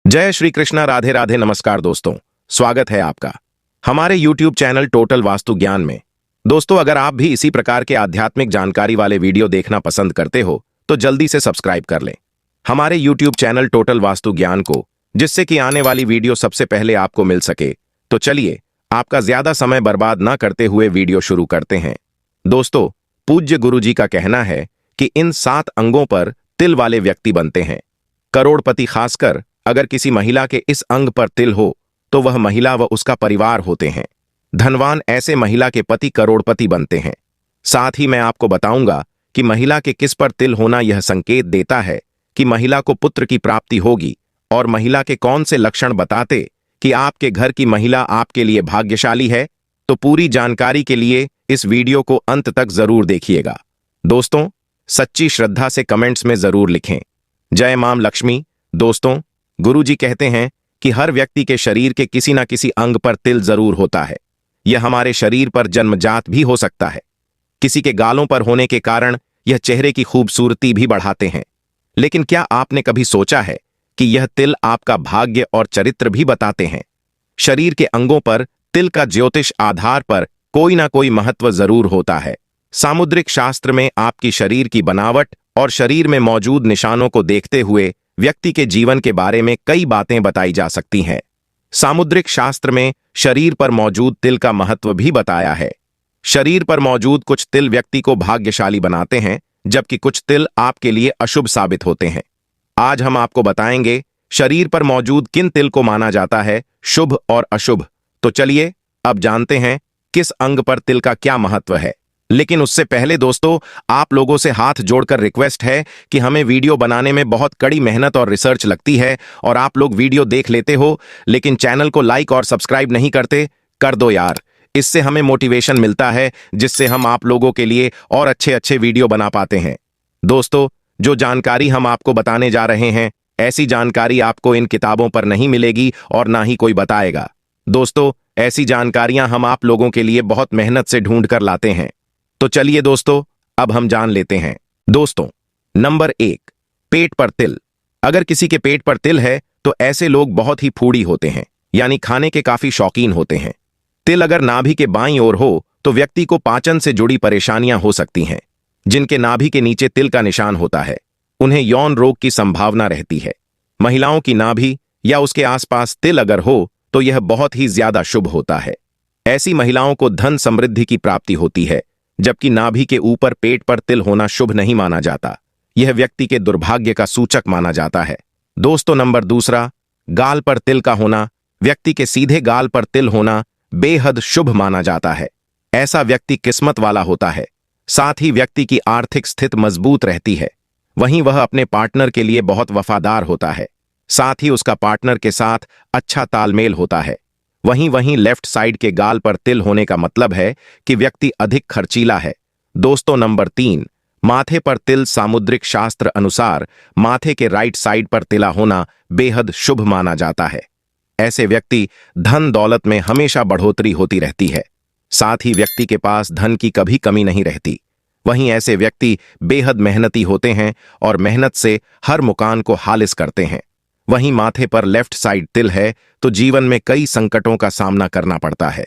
जय श्री कृष्णा। राधे राधे। नमस्कार दोस्तों, स्वागत है आपका हमारे YouTube चैनल टोटल वास्तु ज्ञान में। दोस्तों, अगर आप भी इसी प्रकार के आध्यात्मिक जानकारी वाले वीडियो देखना पसंद करते हो तो जल्दी से सब्सक्राइब कर लें हमारे YouTube चैनल टोटल वास्तु ज्ञान को, जिससे कि आने वाली वीडियो सबसे पहले आपको मिल सके। तो चलिए, आपका ज्यादा समय बर्बाद न करते हुए वीडियो शुरू करते हैं। दोस्तों, पूज्य गुरुजी का कहना है कि इन 7 अंगों पर तिल वाले व्यक्ति बनते हैं। करोड़पति, खासकर अगर किसी महिला के इस अंग पर तिल हो तो वह महिला व उसका परिवार होते हैं। धनवान ऐसे महिला के पति करोड़पति बनते हैं। साथ ही मैं आपको बताऊंगा कि महिला के किस पर तिल होना यह संकेत देता है कि महिला को पुत्र की प्राप्ति होगी, और महिला के कौन से लक्षण बताते कि आपके घर की महिला आपके लिए भाग्यशाली है। तो पूरी जानकारी के लिए इस वीडियो को अंत तक जरूर देखिएगा। दोस्तों, सच्ची श्रद्धा से कमेंट्स में जरूर लिखें, जय मां लक्ष्मी। दोस्तों, गुरुजी कहते हैं कि हर व्यक्ति के शरीर के किसी न किसी अंग पर तिल जरूर होता है। यह हमारे शरीर पर जन्मजात भी हो सकता है। किसी के गालों पर होने के कारण यह चेहरे की खूबसूरती भी बढ़ाते हैं। लेकिन क्या आपने कभी सोचा है कि यह तिल आपका भाग्य और चरित्र भी बताते हैं? शरीर के अंगों पर तिल का ज्योतिष आधार पर कोई ना कोई महत्व जरूर होता है। सामुद्रिक शास्त्र में आपकी शरीर की बनावट और शरीर में मौजूद निशानों को देखते हुए व्यक्ति के जीवन के बारे में कई बातें बताई जा सकती हैं। सामुद्रिक शास्त्र में शरीर पर मौजूद तिल का महत्व भी बताया है। शरीर पर मौजूद कुछ तिल व्यक्ति को भाग्यशाली बनाते हैं, जबकि कुछ तिल आपके लिए अशुभ साबित होते हैं। आज हम आपको बताएंगे शरीर पर मौजूद किन तिल को माना जाता है शुभ और अशुभ। तो चलिए अब जानते हैं किस अंग पर तिल का क्या महत्व है। लेकिन उससे पहले दोस्तों, आप लोगों से हाथ जोड़कर रिक्वेस्ट है कि हमें वीडियो बनाने में बहुत कड़ी मेहनत और रिसर्च लगती है, और आप लोग वीडियो देख लेते हो लेकिन चैनल को लाइक और सब्सक्राइब नहीं करते। कर दो यार, इससे हमें मोटिवेशन मिलता है, जिससे हम आप लोगों के लिए और अच्छे अच्छे वीडियो बना पाते हैं। दोस्तों, जो जानकारी हम आपको बताने जा रहे हैं, ऐसी जानकारी आपको इन किताबों पर नहीं मिलेगी और ना ही कोई बताएगा। दोस्तों, ऐसी जानकारियां हम आप लोगों के लिए बहुत मेहनत से ढूंढ कर लाते हैं। तो चलिए दोस्तों, अब हम जान लेते हैं। दोस्तों, नंबर 1, पेट पर तिल। अगर किसी के पेट पर तिल है तो ऐसे लोग बहुत ही फूडी होते हैं, यानी खाने के काफी शौकीन होते हैं। तिल अगर नाभि के बाईं ओर हो तो व्यक्ति को पाचन से जुड़ी परेशानियां हो सकती हैं। जिनके नाभि के नीचे तिल का निशान होता है, उन्हें यौन रोग की संभावना रहती है। महिलाओं की नाभि या उसके आसपास तिल अगर हो तो यह बहुत ही ज्यादा शुभ होता है। ऐसी महिलाओं को धन समृद्धि की प्राप्ति होती है, जबकि नाभि के ऊपर पेट पर तिल होना शुभ नहीं माना जाता। यह व्यक्ति के दुर्भाग्य का सूचक माना जाता है। दोस्तों, नंबर 2, गाल पर तिल का होना। व्यक्ति के सीधे गाल पर तिल होना बेहद शुभ माना जाता है। ऐसा व्यक्ति किस्मत वाला होता है। साथ ही व्यक्ति की आर्थिक स्थिति मजबूत रहती है। वहीं वह अपने पार्टनर के लिए बहुत वफादार होता है। साथ ही उसका पार्टनर के साथ अच्छा तालमेल होता है। वहीं लेफ्ट साइड के गाल पर तिल होने का मतलब है कि व्यक्ति अधिक खर्चीला है। दोस्तों, नंबर 3, माथे पर तिल। सामुद्रिक शास्त्र अनुसार माथे के राइट साइड पर तिला होना बेहद शुभ माना जाता है। ऐसे व्यक्ति धन दौलत में हमेशा बढ़ोतरी होती रहती है। साथ ही व्यक्ति के पास धन की कभी कमी नहीं रहती। वहीं ऐसे व्यक्ति बेहद मेहनती होते हैं और मेहनत से हर मुकाम को हासिल करते हैं। वहीं माथे पर लेफ्ट साइड तिल है तो जीवन में कई संकटों का सामना करना पड़ता है।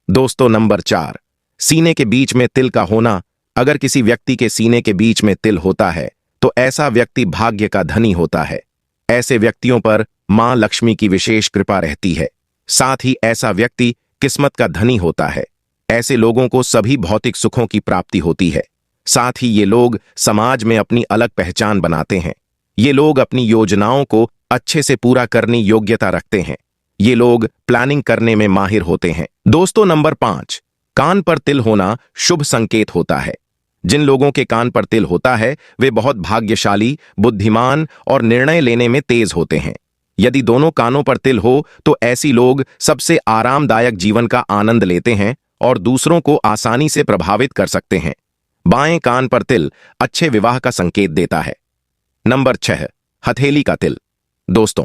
दोस्तों, नंबर 4, सीने के बीच में तिल का होना। अगर किसी व्यक्ति के सीने के बीच में तिल होता है तो ऐसा व्यक्ति भाग्य का धनी होता है। ऐसे व्यक्तियों पर मां लक्ष्मी की विशेष कृपा रहती है। साथ ही ऐसा व्यक्ति किस्मत का धनी होता है। ऐसे लोगों को सभी भौतिक सुखों की प्राप्ति होती है। साथ ही ये लोग समाज में अपनी अलग पहचान बनाते हैं। ये लोग अपनी योजनाओं को अच्छे से पूरा करने योग्यता रखते हैं। ये लोग प्लानिंग करने में माहिर होते हैं। दोस्तों, नंबर 5, कान पर तिल होना शुभ संकेत होता है। जिन लोगों के कान पर तिल होता है वे बहुत भाग्यशाली, बुद्धिमान और निर्णय लेने में तेज होते हैं। यदि दोनों कानों पर तिल हो तो ऐसी लोग सबसे आरामदायक जीवन का आनंद लेते हैं और दूसरों को आसानी से प्रभावित कर सकते हैं। बाएं कान पर तिल अच्छे विवाह का संकेत देता है। नंबर 6, हथेली का तिल। दोस्तों,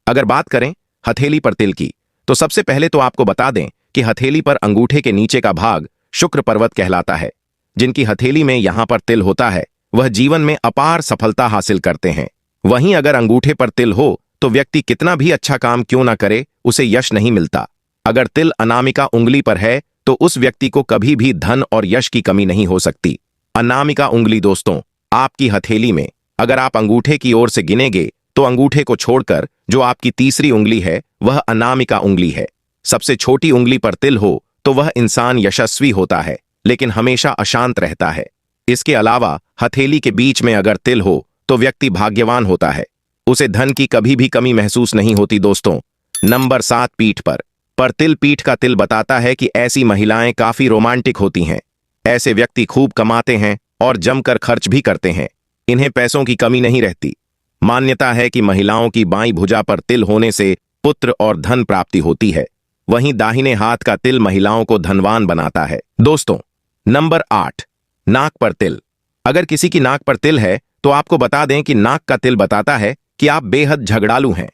अगर बात करें हथेली पर तिल की तो सबसे पहले तो आपको बता दें कि हथेली पर अंगूठे के नीचे का भाग शुक्र पर्वत कहलाता है। जिनकी हथेली में यहां पर तिल होता है वह जीवन में अपार सफलता हासिल करते हैं। वहीं अगर अंगूठे पर तिल हो तो व्यक्ति कितना भी अच्छा काम क्यों ना करे उसे यश नहीं मिलता। अगर तिल अनामिका उंगली पर है तो उस व्यक्ति को कभी भी धन और यश की कमी नहीं हो सकती। अनामिका उंगली दोस्तों, आपकी हथेली में अगर आप अंगूठे की ओर से गिनेंगे तो अंगूठे को छोड़कर जो आपकी तीसरी उंगली है वह अनामिका उंगली है। सबसे छोटी उंगली पर तिल हो तो वह इंसान यशस्वी होता है लेकिन हमेशा अशांत रहता है। इसके अलावा हथेली के बीच में अगर तिल हो तो व्यक्ति भाग्यवान होता है, उसे धन की कभी भी कमी महसूस नहीं होती। दोस्तों नंबर 7 पीठ पर तिल। पीठ का तिल बताता है कि ऐसी महिलाएं काफी रोमांटिक होती हैं। ऐसे व्यक्ति खूब कमाते हैं और जमकर खर्च भी करते हैं, इन्हें पैसों की कमी नहीं रहती। मान्यता है कि महिलाओं की बाईं भुजा पर तिल होने से पुत्र और धन प्राप्ति होती है, वहीं दाहिने हाथ का तिल महिलाओं को धनवान बनाता है। दोस्तों नंबर 8 नाक पर तिल। अगर किसी की नाक पर तिल है तो आपको बता दें कि नाक का तिल बताता है कि आप बेहद झगड़ालू हैं।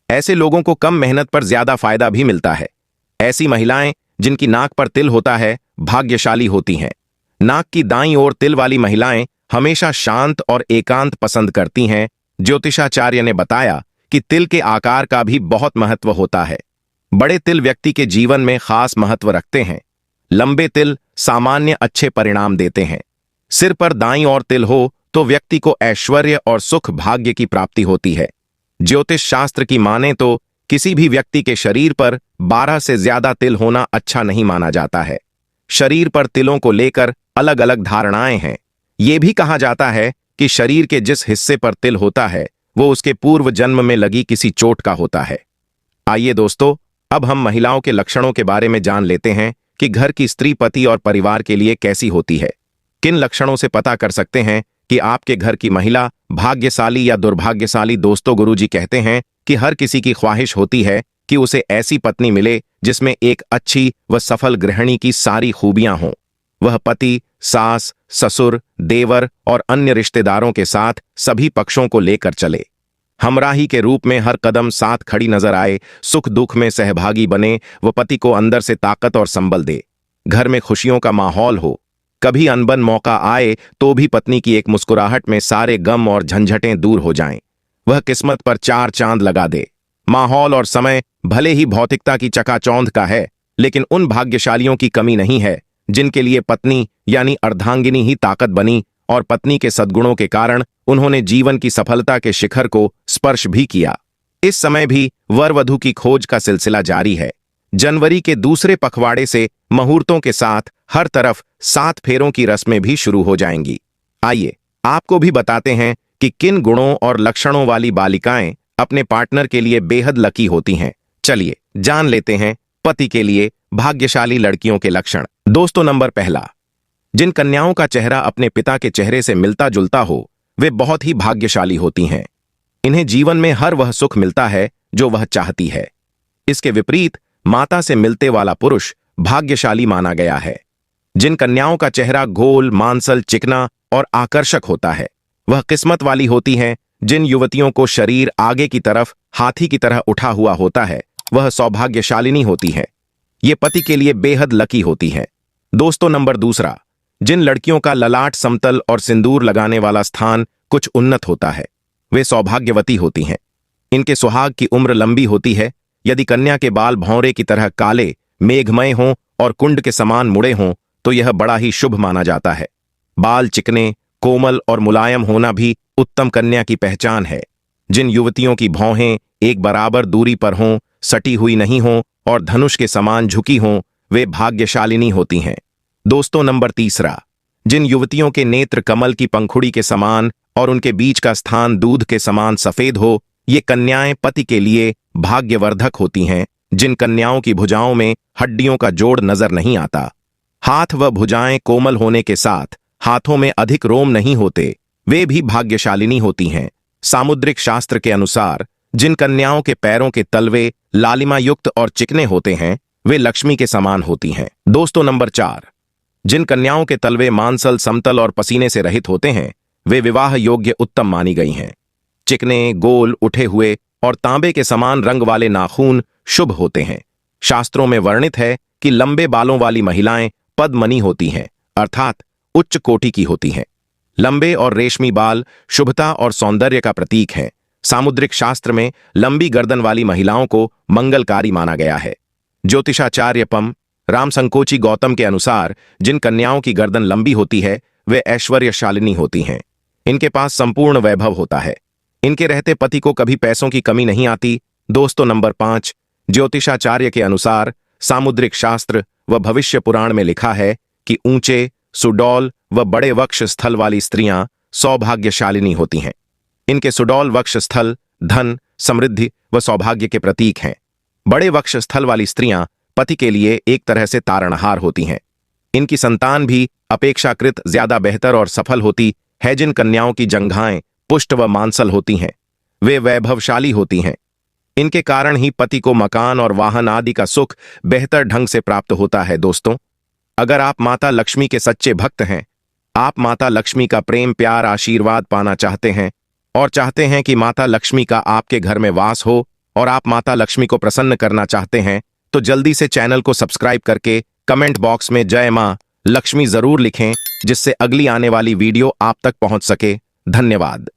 ऐसे लोगों को कम मेहनत पर ज्यादा फायदा भी मिलता है। ऐसी महिलाएं जिनकी नाक पर तिल होता है भाग्यशाली होती हैं। नाक की दाईं ओर तिल वाली महिलाएं हमेशा शांत और एकांत पसंद करती हैं। ज्योतिषाचार्य ने बताया कि तिल के आकार का भी बहुत महत्व होता है। बड़े तिल व्यक्ति के जीवन में खास महत्व रखते हैं। लंबे तिल सामान्य अच्छे परिणाम देते हैं। सिर पर दाईं ओर तिल हो तो व्यक्ति को ऐश्वर्य और सुख भाग्य की प्राप्ति होती है। ज्योतिष शास्त्र की माने तो किसी भी व्यक्ति के शरीर पर 12 से ज्यादा तिल होना अच्छा नहीं माना जाता है। शरीर पर तिलों को लेकर अलग अलग धारणाएं हैं। यह भी कहा जाता है कि शरीर के जिस हिस्से पर तिल होता है वो उसके पूर्व जन्म में लगी किसी चोट का होता है। आइए दोस्तों, अब हम महिलाओं के लक्षणों के बारे में जान लेते हैं कि घर की स्त्री पति और परिवार के लिए कैसी होती है। किन लक्षणों से पता कर सकते हैं कि आपके घर की महिला भाग्यशाली या दुर्भाग्यशाली। दोस्तों गुरुजी कहते हैं कि हर किसी की ख्वाहिश होती है कि उसे ऐसी पत्नी मिले जिसमें एक अच्छी व सफल गृहिणी की सारी खूबियां हों। वह पति, सास, ससुर, देवर और अन्य रिश्तेदारों के साथ सभी पक्षों को लेकर चले। हमराही के रूप में हर कदम साथ खड़ी नजर आए, सुख दुख में सहभागी बने व पति को अंदर से ताकत और संबल दे। घर में खुशियों का माहौल हो। कभी अनबन मौका आए तो भी पत्नी की एक मुस्कुराहट में सारे गम और झंझटें दूर हो जाएं। वह किस्मत पर 4 चांद लगा दे। माहौल और समय भले ही भौतिकता की चकाचौंध का है, लेकिन उन भाग्यशालियों की कमी नहीं है जिनके लिए पत्नी यानी अर्धांगिनी ही ताकत बनी और पत्नी के सद्गुणों के कारण उन्होंने जीवन की सफलता के शिखर को स्पर्श भी किया। इस समय भी वर वधू की खोज का सिलसिला जारी है। जनवरी के दूसरे पखवाड़े से मुहूर्तों के साथ हर तरफ 7 फेरों की रस्में भी शुरू हो जाएंगी। आइए आपको भी बताते हैं कि किन गुणों और लक्षणों वाली बालिकाएं अपने पार्टनर के लिए बेहद लकी होती हैं। चलिए जान लेते हैं पति के लिए भाग्यशाली लड़कियों के लक्षण। दोस्तों नंबर 1, जिन कन्याओं का चेहरा अपने पिता के चेहरे से मिलता जुलता हो वे बहुत ही भाग्यशाली होती हैं। इन्हें जीवन में हर वह सुख मिलता है जो वह चाहती है। इसके विपरीत माता से मिलते वाला पुरुष भाग्यशाली माना गया है। जिन कन्याओं का चेहरा गोल, मांसल, चिकना और आकर्षक होता है वह किस्मत वाली होती हैं। जिन युवतियों को शरीर आगे की तरफ हाथी की तरह उठा हुआ होता है वह सौभाग्यशालिनी होती है। ये पति के लिए बेहद लकी होती हैं। दोस्तों नंबर 2, जिन लड़कियों का ललाट समतल और सिंदूर लगाने वाला स्थान कुछ उन्नत होता है वे सौभाग्यवती होती हैं। इनके सुहाग की उम्र लंबी होती है। यदि कन्या के बाल भौरे की तरह काले, मेघमय हों और कुंड के समान मुड़े हों तो यह बड़ा ही शुभ माना जाता है। बाल चिकने, कोमल और मुलायम होना भी उत्तम कन्या की पहचान है। जिन युवतियों की भौहें एक बराबर दूरी पर हों, सटी हुई नहीं हों और धनुष के समान झुकी हों वे भाग्यशालिनी होती हैं। दोस्तों नंबर 3, जिन युवतियों के नेत्र कमल की पंखुड़ी के समान और उनके बीच का स्थान दूध के समान सफेद हो ये कन्याएं पति के लिए भाग्यवर्धक होती हैं। जिन कन्याओं की भुजाओं में हड्डियों का जोड़ नजर नहीं आता, हाथ व भुजाएं कोमल होने के साथ हाथों में अधिक रोम नहीं होते वे भी भाग्यशालिनी होती हैं। सामुद्रिक शास्त्र के अनुसार जिन कन्याओं के पैरों के तलवे लालिमा युक्त और चिकने होते हैं वे लक्ष्मी के समान होती हैं। दोस्तों नंबर 4, जिन कन्याओं के तलवे मांसल, समतल और पसीने से रहित होते हैं वे विवाह योग्य उत्तम मानी गई हैं। चिकने, गोल, उठे हुए और तांबे के समान रंग वाले नाखून शुभ होते हैं। शास्त्रों में वर्णित है कि लंबे बालों वाली महिलाएं पद्मनी होती हैं, अर्थात उच्च कोटि की होती हैं। लंबे और रेशमी बाल शुभता और सौंदर्य का प्रतीक हैं। सामुद्रिक शास्त्र में लंबी गर्दन वाली महिलाओं को मंगलकारी माना गया है। ज्योतिषाचार्य पम रामसंकोची गौतम के अनुसार जिन कन्याओं की गर्दन लंबी होती है वे ऐश्वर्यशालिनी होती हैं। इनके पास संपूर्ण वैभव होता है। इनके रहते पति को कभी पैसों की कमी नहीं आती। दोस्तों, नंबर 5, ज्योतिषाचार्य के अनुसार सामुद्रिक शास्त्र व भविष्य पुराण में लिखा है कि ऊंचे, सुडौल व बड़े वक्ष स्थल वाली स्त्रियां सौभाग्यशालिनी होती हैं। इनके सुडौल वक्ष स्थल धन, समृद्धि व सौभाग्य के प्रतीक हैं। बड़े वक्ष स्थल वाली स्त्रियां पति के लिए एक तरह से तारणहार होती हैं। इनकी संतान भी अपेक्षाकृत ज्यादा बेहतर और सफल होती है। जिन कन्याओं की जंघाएं पुष्ट व मांसल होती हैं वे वैभवशाली होती हैं। इनके कारण ही पति को मकान और वाहन आदि का सुख बेहतर ढंग से प्राप्त होता है। दोस्तों, अगर आप माता लक्ष्मी के सच्चे भक्त हैं, आप माता लक्ष्मी का प्रेम, प्यार, आशीर्वाद पाना चाहते हैं और चाहते हैं कि माता लक्ष्मी का आपके घर में वास हो और आप माता लक्ष्मी को प्रसन्न करना चाहते हैं, तो जल्दी से चैनल को सब्सक्राइब करके कमेंट बॉक्स में जय मां लक्ष्मी जरूर लिखें, जिससे अगली आने वाली वीडियो आप तक पहुंच सके। धन्यवाद।